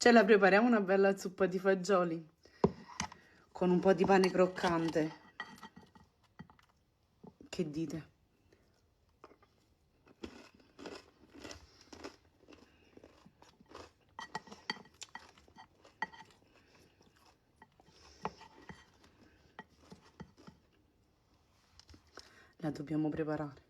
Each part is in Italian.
Ce la prepariamo una bella zuppa di fagioli con un po' di pane croccante. Che dite? La dobbiamo preparare.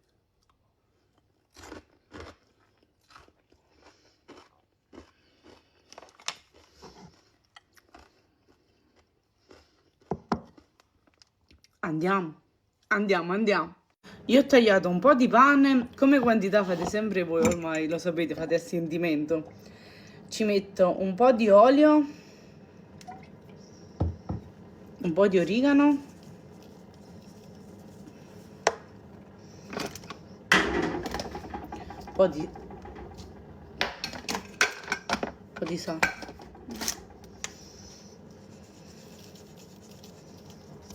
Andiamo. Io ho tagliato un po' di pane, come quantità fate sempre voi, ormai lo sapete, fate a sentimento. Ci metto un po' di olio, un po' di origano, un po' di sale.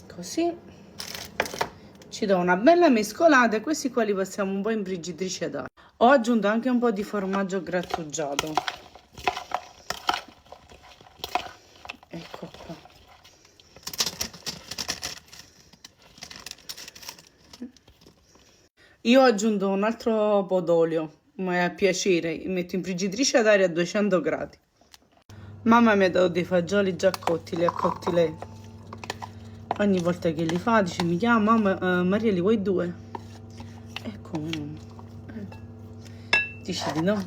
Così. Ci do una bella mescolata e questi qua li passiamo un po' in friggitrice ad aria. Ho aggiunto anche un po' di formaggio grattugiato. Ecco qua. Io ho aggiunto un altro po' d'olio, ma è a piacere. Metto in friggitrice ad aria a 200 gradi. Mamma mi ha dato dei fagioli già cotti, li ha cotti lei. Ogni volta che li fa dice, mi chiama, mamma, Maria, li vuoi 2? E come no? Dice di no.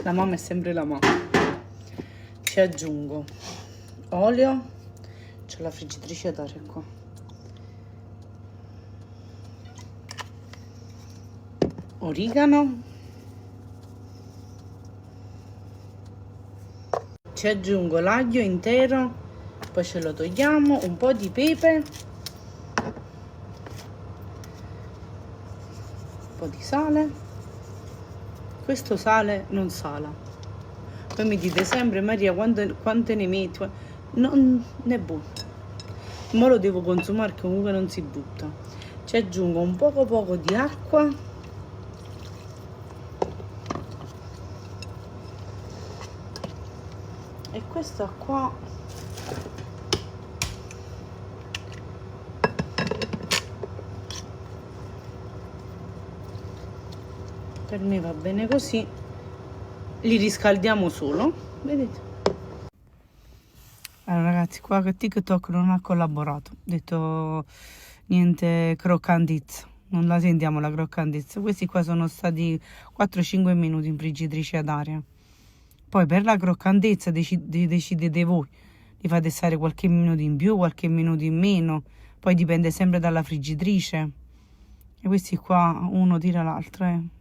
La mamma è sempre la mamma. Ci aggiungo olio, c'ho la friggitrice ad aria qua. Origano. Ci aggiungo l'aglio intero. Poi ce lo togliamo, un po' di pepe, un po' di sale. Questo sale non sala. Poi mi dite sempre, Maria, quante ne metti? Non ne butto. Ma lo devo consumare, che comunque non si butta. Ci aggiungo un poco di acqua. E questa qua per me va bene così. Li riscaldiamo solo, vedete? Allora ragazzi, qua che TikTok non ha collaborato, ho detto niente croccantezza, non la sentiamo la croccantezza. Questi qua sono stati 4-5 minuti in friggitrice ad aria. Poi per la croccantezza decidete voi, li fate stare qualche minuto in più, qualche minuto in meno, poi dipende sempre dalla friggitrice. E questi qua uno tira l'altro,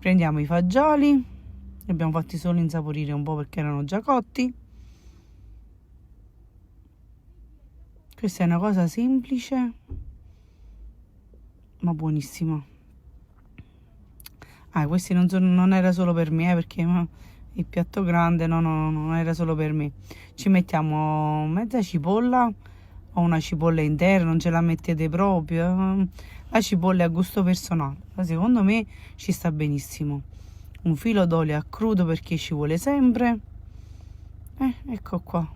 Prendiamo i fagioli, li abbiamo fatti solo insaporire un po' perché erano già cotti. Questa è una cosa semplice, ma buonissima. Questi non era solo per me, perché il piatto grande non era solo per me. Ci mettiamo mezza cipolla o una cipolla intera, non ce la mettete proprio. La cipolla è a gusto personale, ma secondo me ci sta benissimo. Un filo d'olio a crudo perché ci vuole sempre. Ecco qua.